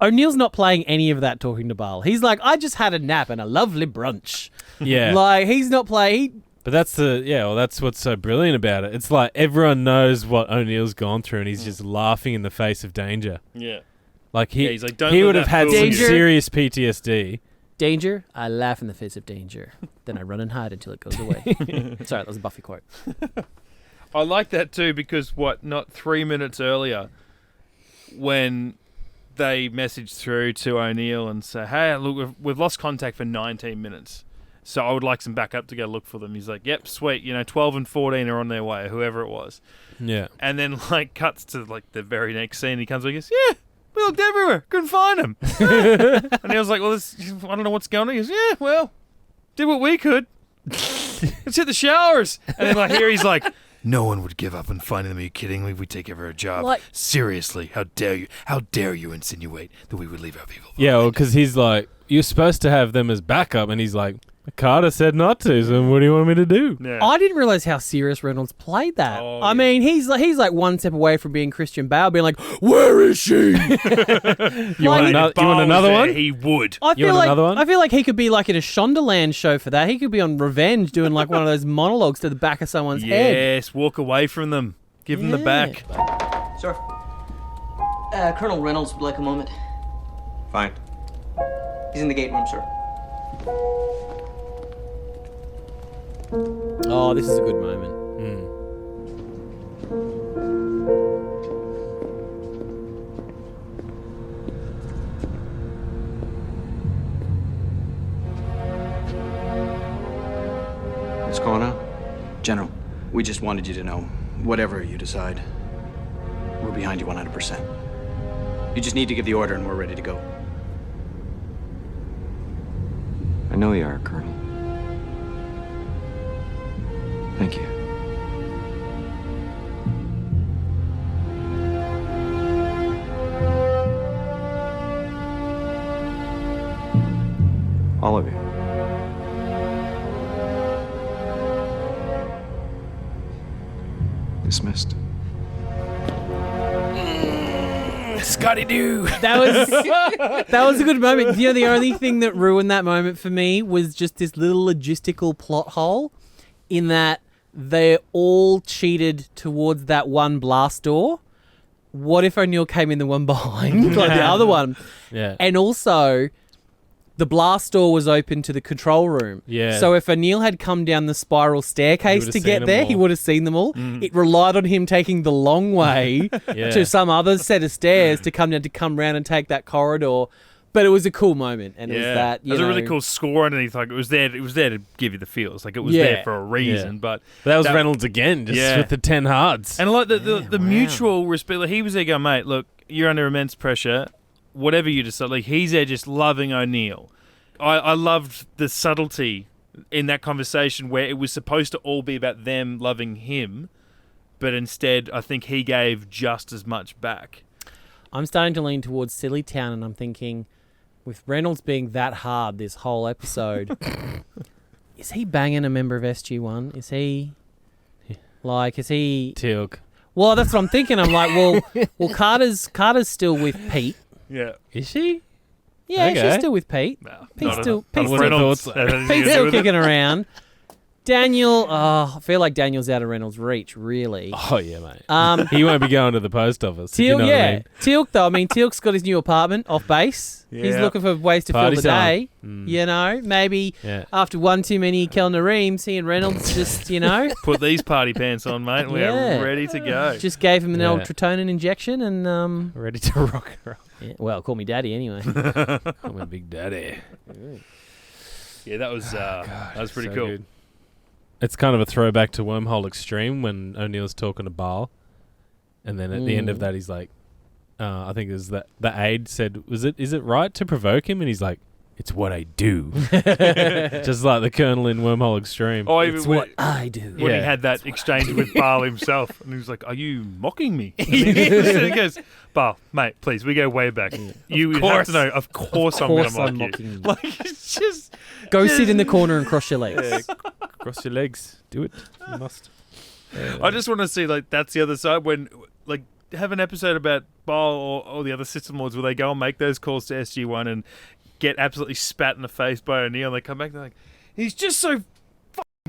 [SPEAKER 2] O'Neill's not playing any of that talking to Bale. He's like, I just had a nap and a lovely brunch.
[SPEAKER 3] Yeah.
[SPEAKER 2] Like, he's not playing.
[SPEAKER 3] But that's that's what's so brilliant about it. It's like everyone knows what O'Neill's gone through and he's just laughing in the face of danger.
[SPEAKER 1] Yeah.
[SPEAKER 3] Like
[SPEAKER 1] he's like, "Don't
[SPEAKER 3] he
[SPEAKER 1] let
[SPEAKER 3] would have
[SPEAKER 1] that
[SPEAKER 3] had
[SPEAKER 1] fool
[SPEAKER 3] some
[SPEAKER 1] you."
[SPEAKER 3] serious PTSD.
[SPEAKER 2] Danger, I laugh in the face of danger. Then I run and hide until it goes away. Sorry, that was a Buffy quote.
[SPEAKER 1] I like that too because not 3 minutes earlier when they message through to O'Neill and say, hey, look, we've lost contact for 19 minutes. So I would like some backup to go look for them. He's like, yep, sweet. 12 and 14 are on their way, whoever it was.
[SPEAKER 3] Yeah.
[SPEAKER 1] And then cuts to the very next scene. He comes and goes, yeah, we looked everywhere. Couldn't find him. And he was like, well, I don't know what's going on. He goes, yeah, well, did what we could. Let's hit the showers. And then here he's like, no one would give up on finding them. Are you kidding me? We take over a job. Seriously, how dare you? How dare you insinuate that we would leave our people behind?
[SPEAKER 3] Yeah, well, because he's like, you're supposed to have them as backup, and he's like, Carter said not to, so what do you want me to do?
[SPEAKER 1] Yeah.
[SPEAKER 2] I didn't realize how serious Reynolds played that.
[SPEAKER 1] Oh,
[SPEAKER 2] I mean, he's like one step away from being Christian Bale, being like, "Where is she?"
[SPEAKER 3] You want another one?
[SPEAKER 1] He would.
[SPEAKER 2] I
[SPEAKER 3] You want another one?
[SPEAKER 2] I feel like he could be like in a Shondaland show for that. He could be on Revenge doing like one of those monologues to the back of someone's head.
[SPEAKER 1] Yes, walk away from them. Give them the back.
[SPEAKER 4] Sir. Colonel Reynolds would like a moment.
[SPEAKER 5] Fine.
[SPEAKER 4] He's in the gate room, sir.
[SPEAKER 2] Oh, this is a good moment.
[SPEAKER 5] What's going on?
[SPEAKER 7] General, we just wanted you to know, whatever you decide, we're behind you 100%. You just need to give the order and we're ready to go.
[SPEAKER 5] I know you are, Colonel. Thank you. All of you. Dismissed.
[SPEAKER 1] Scotty Doo.
[SPEAKER 2] That was a good moment. The only thing that ruined that moment for me was just this little logistical plot hole in that they all cheated towards that one blast door. What if O'Neill came in the one behind, like the other one?
[SPEAKER 3] Yeah.
[SPEAKER 2] And also, the blast door was open to the control room.
[SPEAKER 3] Yeah.
[SPEAKER 2] So if O'Neill had come down the spiral staircase to
[SPEAKER 3] seen
[SPEAKER 2] get
[SPEAKER 3] them
[SPEAKER 2] there,
[SPEAKER 3] all.
[SPEAKER 2] he would have seen them all. It relied on him taking the long way
[SPEAKER 3] Yeah.
[SPEAKER 2] to some other set of stairs to come round and take that corridor. But it was a cool moment, and it was that.
[SPEAKER 1] It was a really cool score underneath. Like it was there to give you the feels. Like it was there for a reason. But
[SPEAKER 3] that was Reynolds again, just with the 10 hards.
[SPEAKER 1] And like the mutual respect. Like he was there going, mate, look, you're under immense pressure. Whatever you decide, like he's there just loving O'Neill. I loved the subtlety in that conversation where it was supposed to all be about them loving him, but instead I think he gave just as much back.
[SPEAKER 2] I'm starting to lean towards Silly Town, and I'm thinking, with Reynolds being that hard this whole episode, is he banging a member of SG-1? Is he
[SPEAKER 3] Teal'c.
[SPEAKER 2] Well, that's what I'm thinking. I'm like, well, Carter's still with Pete.
[SPEAKER 1] Yeah,
[SPEAKER 3] is she?
[SPEAKER 2] Yeah,
[SPEAKER 3] Okay.
[SPEAKER 2] She's still with Pete.
[SPEAKER 1] No,
[SPEAKER 2] Pete's still
[SPEAKER 1] Reynolds.
[SPEAKER 2] Pete's still kicking around. Daniel, I feel like Daniel's out of Reynolds' reach, really.
[SPEAKER 3] Oh, yeah, mate. He won't be going to the post office.
[SPEAKER 2] Teal'c,
[SPEAKER 3] you know what I mean.
[SPEAKER 2] Teal'c, though. I mean, Teal'c's got his new apartment off base.
[SPEAKER 1] Yeah.
[SPEAKER 2] He's looking for ways to
[SPEAKER 3] Party
[SPEAKER 2] fill the day.
[SPEAKER 3] time.
[SPEAKER 2] You know, maybe after one too many Kellner Reams, he and Reynolds just,
[SPEAKER 1] put these party pants on, mate. We are ready to go.
[SPEAKER 2] Just gave him an old Tritonin injection and
[SPEAKER 3] ready to rock and roll.
[SPEAKER 2] Yeah, well, call me daddy anyway.
[SPEAKER 3] I'm a big daddy.
[SPEAKER 1] Yeah, that was pretty
[SPEAKER 3] so
[SPEAKER 1] cool.
[SPEAKER 3] Good. It's kind of a throwback to Wormhole Extreme when O'Neill's talking to Baal, and then at the end of that, he's like, I think it was that the aide said, is it right to provoke him? And he's like, it's what I do. Just like the Colonel in Wormhole Extreme.
[SPEAKER 1] Oh,
[SPEAKER 2] it's what I do.
[SPEAKER 1] When he had that exchange with Baal himself, and he was like, are you mocking me? And he goes, Baal, mate, please, we go way back. You have to know, of course I'm going to mock you. Like, it's just...
[SPEAKER 2] Go sit in the corner and cross your legs.
[SPEAKER 3] Yeah, cross your legs. Do it. You must.
[SPEAKER 1] I just want to see, like, that's the other side when, like, have an episode about Baal or the other system lords where they go and make those calls to SG-1 and get absolutely spat in the face by O'Neill, and they come back and they're like, he's just so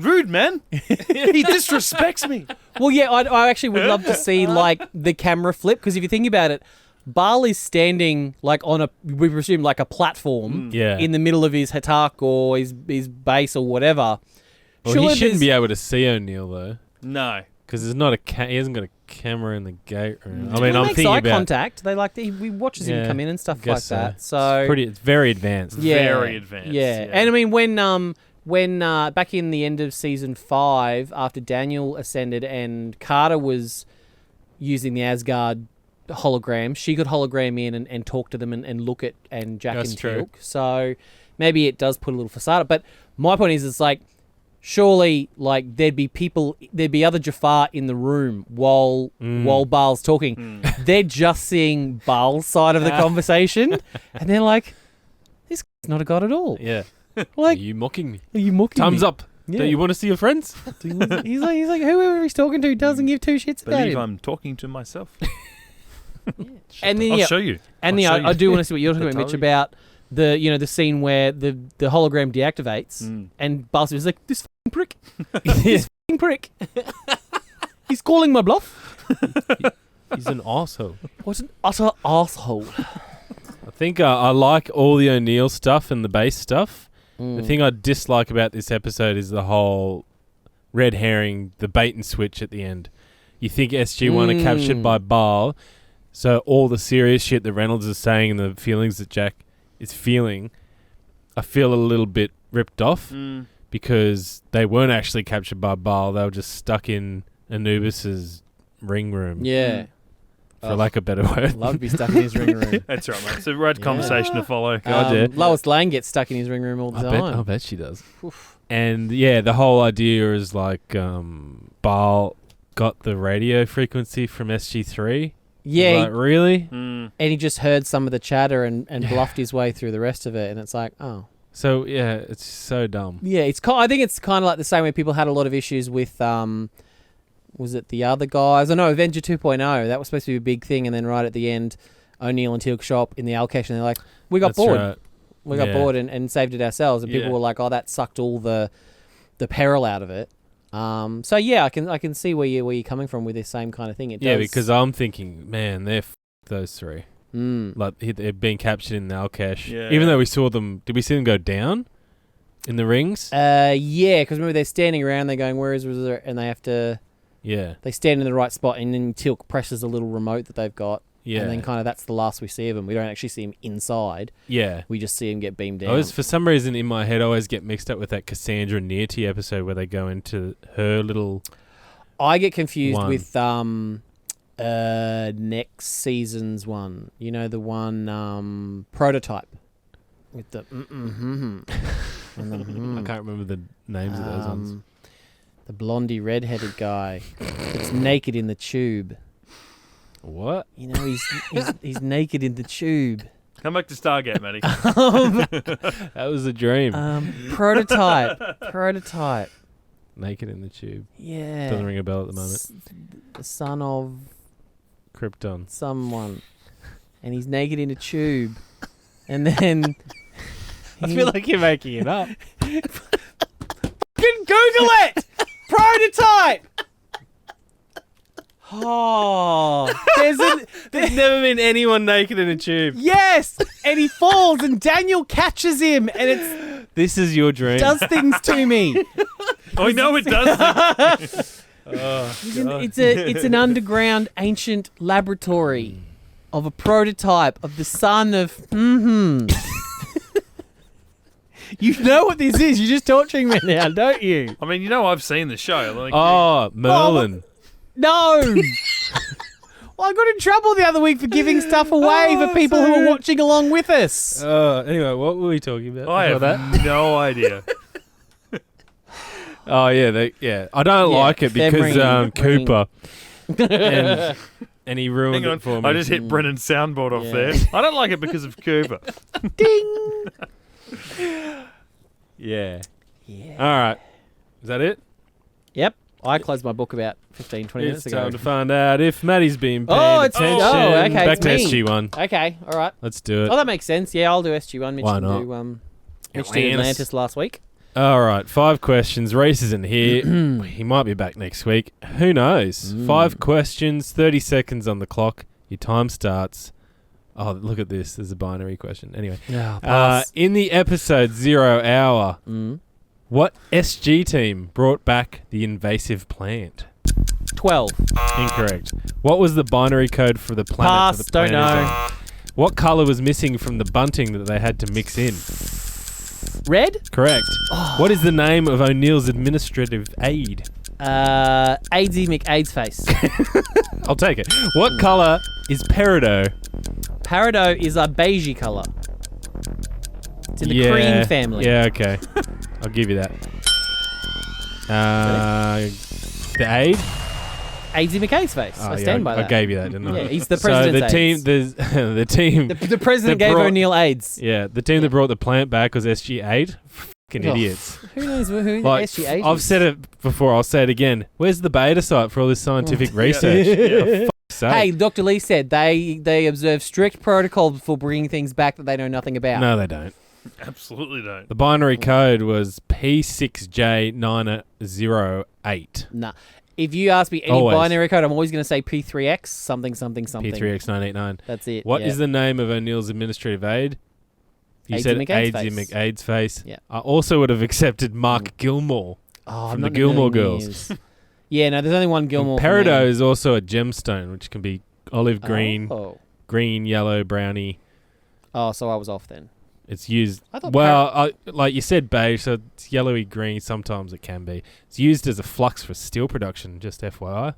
[SPEAKER 1] rude, man. He disrespects me.
[SPEAKER 2] Well, yeah, I actually would love to see, like, the camera flip, because if you think about it, Baal is standing, like, on we presume, like, a platform in the middle of his hatak or his base or whatever.
[SPEAKER 3] Well, he shouldn't be able to see O'Neill, though.
[SPEAKER 1] No.
[SPEAKER 3] Because there's not he hasn't got a camera in the gate room. I mean,
[SPEAKER 2] he
[SPEAKER 3] I'm
[SPEAKER 2] makes
[SPEAKER 3] thinking
[SPEAKER 2] eye
[SPEAKER 3] about
[SPEAKER 2] contact. They he watches him come in and stuff like that. So
[SPEAKER 3] it's very advanced.
[SPEAKER 1] Very advanced.
[SPEAKER 2] Yeah. And I mean, when back in the end of season 5, after Daniel ascended and Carter was using the Asgard hologram, she could hologram in and talk to them and look at Jack and Teal'c. So maybe it does put a little facade. But my point is, it's like, surely, like, there'd be other Jafar in the room while Baal's talking. They're just seeing Baal's side of the conversation, and they're like, "This guy's not a god at all."
[SPEAKER 3] Yeah,
[SPEAKER 2] like,
[SPEAKER 3] are you mocking me?
[SPEAKER 2] Are you mocking me?
[SPEAKER 3] Thumbs up. Yeah. Don't you want to see your friends?
[SPEAKER 2] he's like whoever he's talking to doesn't give two shits about him.
[SPEAKER 1] I'm talking to myself.
[SPEAKER 2] And then
[SPEAKER 1] I'll show you.
[SPEAKER 2] And I do want to see what you're talking about, Mitch, about the scene where the hologram deactivates, and Baal is like, this fucking prick, this fucking prick, he's calling my bluff.
[SPEAKER 3] He's an arsehole.
[SPEAKER 2] What an utter arsehole.
[SPEAKER 3] I think I like all the O'Neill stuff and the base stuff. The thing I dislike about this episode is the whole red herring, the bait and switch at the end. You think SG-1 are captured by Baal, so all the serious shit that Reynolds is saying and the feelings that Jack is feeling, I feel a little bit ripped off because they weren't actually captured by Baal. They were just stuck in Anubis's ring room.
[SPEAKER 2] Yeah.
[SPEAKER 3] For lack of a better word.
[SPEAKER 2] Love to be stuck in his ring room.
[SPEAKER 1] That's right, mate. It's a right conversation to follow.
[SPEAKER 2] Lois Lane gets stuck in his ring room all the time.
[SPEAKER 3] I bet she does. Oof. And yeah, the whole idea is like Baal got the radio frequency from SG-3.
[SPEAKER 2] Yeah.
[SPEAKER 3] Like, really?
[SPEAKER 2] And he just heard some of the chatter and bluffed his way through the rest of it. And it's like, oh.
[SPEAKER 3] So, yeah, it's so dumb.
[SPEAKER 2] Yeah, I think it's kind of like the same way people had a lot of issues with, was it the other guys? I know Avenger 2.0, that was supposed to be a big thing. And then right at the end, O'Neill and Teal'c show up in the Alkesh and they're like, we got bored.
[SPEAKER 3] Right.
[SPEAKER 2] We got bored and saved it ourselves. And people were like, oh, that sucked all the peril out of it. So yeah, I can see where you're coming from with this same kind of thing.
[SPEAKER 3] Yeah, because I'm thinking, man, they're those three. Like they're being captured in the Alkesh. Yeah. Even though we saw them, did we see them go down in the rings?
[SPEAKER 2] Yeah, because remember they're standing around, they're going, where is Reserve? And they have to.
[SPEAKER 3] Yeah.
[SPEAKER 2] They stand in the right spot, and then Teal'c presses a little remote that they've got.
[SPEAKER 3] Yeah.
[SPEAKER 2] And then kind of that's the last we see of him. We don't actually see him inside.
[SPEAKER 3] Yeah.
[SPEAKER 2] We just see him get beamed down.
[SPEAKER 3] I always, for some reason in my head, I always get mixed up with that Cassandra Nearty episode where they go into her little...
[SPEAKER 2] I get confused
[SPEAKER 3] one.
[SPEAKER 2] with next season's one. You know, the one Prototype with the and the
[SPEAKER 3] I can't remember the names of those ones.
[SPEAKER 2] The blondie redheaded guy that's naked in the tube.
[SPEAKER 3] What?
[SPEAKER 2] You know, he's naked in the tube.
[SPEAKER 1] Come back to Stargate, Matty.
[SPEAKER 3] That was a dream.
[SPEAKER 2] Prototype.
[SPEAKER 3] Naked in the tube.
[SPEAKER 2] Yeah.
[SPEAKER 3] Doesn't ring a bell at the moment.
[SPEAKER 2] The son of
[SPEAKER 3] Krypton.
[SPEAKER 2] someone. And he's naked in a tube. And then...
[SPEAKER 3] I feel like you're making it up.
[SPEAKER 2] Fucking Google it! Prototype! Oh.
[SPEAKER 3] There's never been anyone naked in a tube.
[SPEAKER 2] Yes! And he falls and Daniel catches him and it
[SPEAKER 3] This is your dream.
[SPEAKER 2] does things to me.
[SPEAKER 1] I know it does.
[SPEAKER 2] It's an underground ancient laboratory of a prototype of the son of You know what this is. You're just torturing me now, don't you?
[SPEAKER 1] I mean, you know I've seen the show. Like,
[SPEAKER 3] Merlin.
[SPEAKER 2] No. Well, I got in trouble the other week for giving stuff away for people who were watching along with us.
[SPEAKER 3] Anyway, what were we talking about?
[SPEAKER 1] I have
[SPEAKER 3] that?
[SPEAKER 1] no idea.
[SPEAKER 3] Oh, yeah. I don't like it because Cooper. And he ruined it for me.
[SPEAKER 1] I just hit Brennan's soundboard off there. I don't like it because of Cooper.
[SPEAKER 2] Ding.
[SPEAKER 3] Yeah. All right. Is that it?
[SPEAKER 2] Yep. I closed my book about 15, 20 minutes
[SPEAKER 3] It's
[SPEAKER 2] ago.
[SPEAKER 3] time to find out if Maddie's been paying attention.
[SPEAKER 2] okay,
[SPEAKER 3] Back
[SPEAKER 2] it's
[SPEAKER 3] to
[SPEAKER 2] me.
[SPEAKER 3] SG-1.
[SPEAKER 2] Okay, all right.
[SPEAKER 3] Let's do it.
[SPEAKER 2] Oh, that makes sense. Yeah, I'll do SG-1. Mitch
[SPEAKER 3] Why
[SPEAKER 2] can
[SPEAKER 3] not?
[SPEAKER 2] do Mitch did Atlantis last week.
[SPEAKER 3] All right, 5 questions. Rhys isn't here. He might be back next week. Who knows? 5 questions, 30 seconds on the clock. Your time starts. Oh, look at this. There's a binary question. Anyway. In the episode 0 Hour, what SG team brought back the invasive plant?
[SPEAKER 2] 12.
[SPEAKER 3] Incorrect. What was the binary code for the planet?
[SPEAKER 2] Pass,
[SPEAKER 3] for the
[SPEAKER 2] don't
[SPEAKER 3] planet
[SPEAKER 2] know.
[SPEAKER 3] What colour was missing from the bunting that they had to mix in?
[SPEAKER 2] Red?
[SPEAKER 3] Correct. What is the name of O'Neill's administrative aide?
[SPEAKER 2] AIDSy McAIDSface.
[SPEAKER 3] I'll take it. What colour is peridot?
[SPEAKER 2] Peridot is a beigey colour. It's in the cream family.
[SPEAKER 3] Yeah, okay. I'll give you that. The aide?
[SPEAKER 2] AIDSy McAIDSface. I stand by that.
[SPEAKER 3] I gave you that, didn't I?
[SPEAKER 2] Yeah, he's the president's
[SPEAKER 3] the team,
[SPEAKER 2] The president gave O'Neill AIDS.
[SPEAKER 3] Yeah, the team that brought the plant back was SG-8. Fucking idiots.
[SPEAKER 2] Who knows who SG-8 is?
[SPEAKER 3] I've said it before, I'll say it again. Where's the beta site for all this scientific research? For fuck's sake.
[SPEAKER 2] Hey, Dr. Lee said they observe strict protocol for bringing things back that they know nothing about.
[SPEAKER 3] No, they don't.
[SPEAKER 1] Absolutely don't.
[SPEAKER 3] The binary code was P6J908.
[SPEAKER 2] Nah. If you ask me any binary code, I'm always going to say P3X something something something.
[SPEAKER 3] P3X989.
[SPEAKER 2] That's it.
[SPEAKER 3] What is the name of O'Neill's administrative aide? You said AIDSy McAIDSface.
[SPEAKER 2] Yeah.
[SPEAKER 3] I also would have accepted Mark Gilmore from the Gilmore Girls.
[SPEAKER 2] Yeah, no, there's only one Gilmore.
[SPEAKER 3] Peridot is also a gemstone, which can be olive green, green, yellow, brownie.
[SPEAKER 2] Oh, so I was off then.
[SPEAKER 3] It's used...
[SPEAKER 2] I thought
[SPEAKER 3] like you said, beige, so it's yellowy green. Sometimes it can be. It's used as a flux for steel production, just FYI.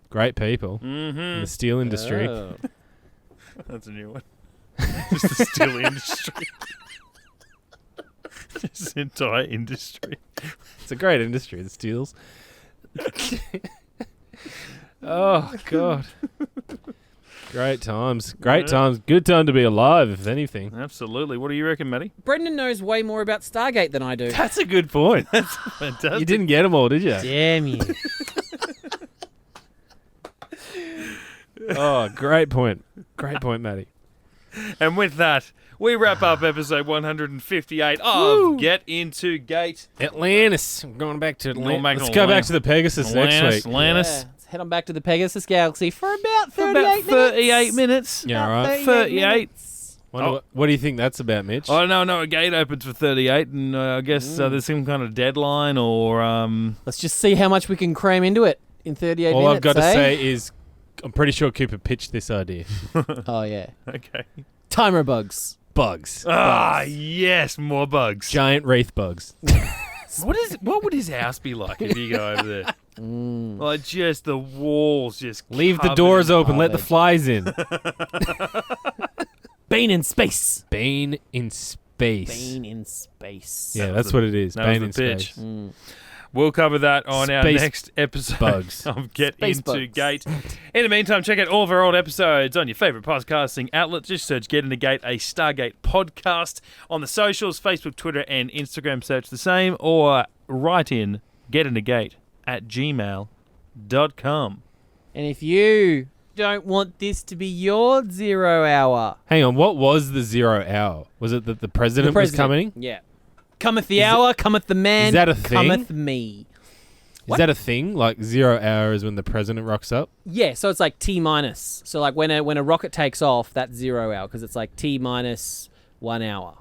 [SPEAKER 3] Great people in the steel industry.
[SPEAKER 2] Oh.
[SPEAKER 1] That's a new one. Just the steel industry. Just the entire industry.
[SPEAKER 3] It's a great industry, the steels. Oh, God. Great times. Great times. Good time to be alive, if anything.
[SPEAKER 1] Absolutely. What do you reckon, Matty?
[SPEAKER 2] Brendan knows way more about Stargate than I do.
[SPEAKER 3] That's a good point.
[SPEAKER 1] That's fantastic.
[SPEAKER 3] You didn't get them all, did you?
[SPEAKER 2] Damn you.
[SPEAKER 3] Oh, great point. Great point, Matty.
[SPEAKER 1] And with that, we wrap up episode 158 of Get Into Geek.
[SPEAKER 3] Atlantis. I'm going back to Atlantis.
[SPEAKER 1] Back
[SPEAKER 3] Let's
[SPEAKER 1] to
[SPEAKER 3] go back to the Pegasus next week.
[SPEAKER 1] Atlantis.
[SPEAKER 2] Yeah, let's head on back to the Pegasus Galaxy for about 38
[SPEAKER 1] minutes.
[SPEAKER 3] Yeah, all right.
[SPEAKER 1] 38.
[SPEAKER 3] What do you think that's about, Mitch?
[SPEAKER 1] Oh, no, a gate opens for 38, and I guess there's some kind of deadline or...
[SPEAKER 2] Let's just see how much we can cram into it in 38 minutes,
[SPEAKER 3] All I've got to say is I'm pretty sure Cooper pitched this idea.
[SPEAKER 2] Oh, yeah.
[SPEAKER 1] Okay.
[SPEAKER 2] Timer bugs.
[SPEAKER 3] Bugs.
[SPEAKER 1] Ah, yes, more bugs.
[SPEAKER 3] Giant wreath bugs.
[SPEAKER 1] What would his house be like if you go over there? Like just the walls just
[SPEAKER 3] Leave the
[SPEAKER 1] covered
[SPEAKER 3] doors
[SPEAKER 1] in-
[SPEAKER 3] open. Let the flies in.
[SPEAKER 2] Bane in space.
[SPEAKER 3] Bane in space.
[SPEAKER 2] Bane in space.
[SPEAKER 3] Yeah, that's what it is.
[SPEAKER 1] That
[SPEAKER 3] Bane in
[SPEAKER 1] was the pitch.
[SPEAKER 3] space.
[SPEAKER 1] We'll cover that on our
[SPEAKER 3] Space
[SPEAKER 1] next episode
[SPEAKER 3] bugs.
[SPEAKER 1] of Get
[SPEAKER 2] Space
[SPEAKER 1] Into
[SPEAKER 2] bugs.
[SPEAKER 1] Gate. In the meantime, check out all of our old episodes on your favourite podcasting outlet. Just search Get Into Gate, a Stargate podcast. On the socials, Facebook, Twitter, and Instagram, search the same, or write in getintogate@gmail.com.
[SPEAKER 2] And if you don't want this to be your 0 hour.
[SPEAKER 3] Hang on, what was the 0 hour? Was it that the president was coming?
[SPEAKER 2] Yeah. Cometh the hour, cometh the man,
[SPEAKER 3] is that a thing?
[SPEAKER 2] cometh me.
[SPEAKER 3] Is that a thing? Like 0 hour is when the president rocks up?
[SPEAKER 2] Yeah, so it's like T minus. So like when a rocket takes off, that's 0 hour because it's like T minus 1 hour.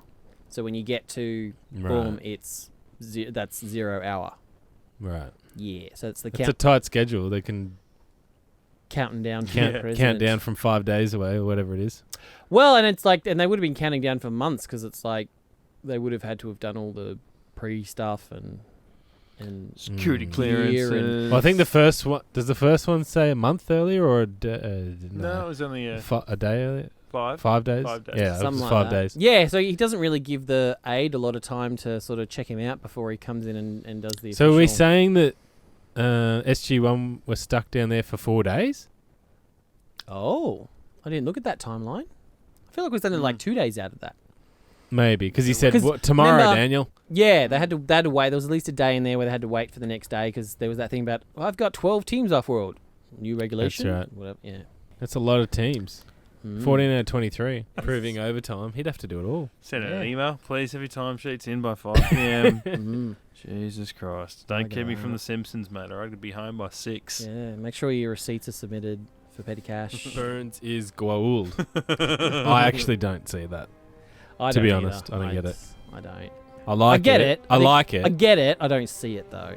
[SPEAKER 2] So when you get to boom, it's that's 0 hour.
[SPEAKER 3] Right.
[SPEAKER 2] Yeah, so it's the
[SPEAKER 3] It's a tight schedule. They can
[SPEAKER 2] counting down.
[SPEAKER 3] count down from 5 days away or whatever it is.
[SPEAKER 2] Well, and it's like, and they would have been counting down for months because it's like they would have had to have done all the pre-stuff and
[SPEAKER 1] Security
[SPEAKER 2] gear
[SPEAKER 1] clearances.
[SPEAKER 3] Well, I think the first one... Does the first one say a month earlier or a day?
[SPEAKER 1] No, it was only
[SPEAKER 3] a day earlier?
[SPEAKER 1] 5.
[SPEAKER 3] 5 days?
[SPEAKER 1] 5 days.
[SPEAKER 3] Yeah, it
[SPEAKER 2] something
[SPEAKER 3] was
[SPEAKER 2] like
[SPEAKER 3] 5
[SPEAKER 2] that.
[SPEAKER 3] days.
[SPEAKER 2] Yeah, so he doesn't really give the aide a lot of time to sort of check him out before he comes in and does the
[SPEAKER 3] So are we
[SPEAKER 2] official-
[SPEAKER 3] saying that SG-1 was stuck down there for 4 days?
[SPEAKER 2] Oh, I didn't look at that timeline. I feel like it was only like 2 days out of that.
[SPEAKER 3] Maybe, because he said,
[SPEAKER 2] 'Cause
[SPEAKER 3] what, tomorrow,
[SPEAKER 2] remember-
[SPEAKER 3] Daniel?
[SPEAKER 2] Yeah, they had to wait. There was at least a day in there where they had to wait for the next day because there was that thing about, I've got 12 teams off world. New regulation.
[SPEAKER 3] That's right.
[SPEAKER 2] Whatever. Yeah.
[SPEAKER 3] That's a lot of teams. 14 out of 23. Proving overtime. He'd have to do it all.
[SPEAKER 1] Send out an email, please, have your timesheets in by 5 p.m. Jesus Christ. Don't keep me from The Simpsons, mate. All right, I could be home by 6.
[SPEAKER 2] Yeah, make sure your receipts are submitted for petty cash.
[SPEAKER 3] Burns is Goa'uld. I actually don't see that.
[SPEAKER 2] I
[SPEAKER 3] To be
[SPEAKER 2] don't
[SPEAKER 3] honest,
[SPEAKER 2] either.
[SPEAKER 3] I don't get it.
[SPEAKER 2] I don't.
[SPEAKER 3] I like
[SPEAKER 2] I get it.
[SPEAKER 3] I like it.
[SPEAKER 2] I get it. I don't see it though.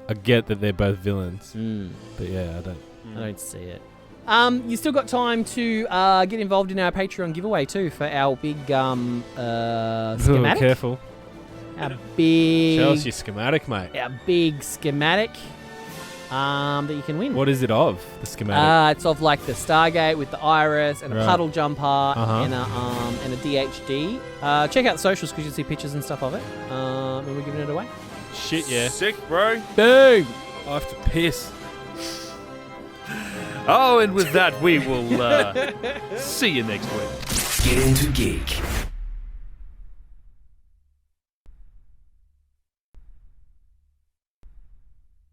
[SPEAKER 3] I get that they're both villains.
[SPEAKER 2] Mm.
[SPEAKER 3] But yeah, I don't.
[SPEAKER 2] I don't see it. You still got time to get involved in our Patreon giveaway too for our big schematic.
[SPEAKER 3] Careful.
[SPEAKER 2] Our big.
[SPEAKER 3] Show us your schematic, mate.
[SPEAKER 2] Our big schematic. That you can win.
[SPEAKER 3] What is it of, the schematic?
[SPEAKER 2] It's of like the Stargate with the iris and a
[SPEAKER 3] Right.
[SPEAKER 2] puddle jumper and a DHD. Check out the socials because you'll see pictures and stuff of it. And we're giving it away.
[SPEAKER 3] Shit, yeah.
[SPEAKER 1] Sick, bro.
[SPEAKER 2] Boom!
[SPEAKER 3] I have to piss.
[SPEAKER 1] Oh, and with that, we will see you next week.
[SPEAKER 9] Get Into Geek.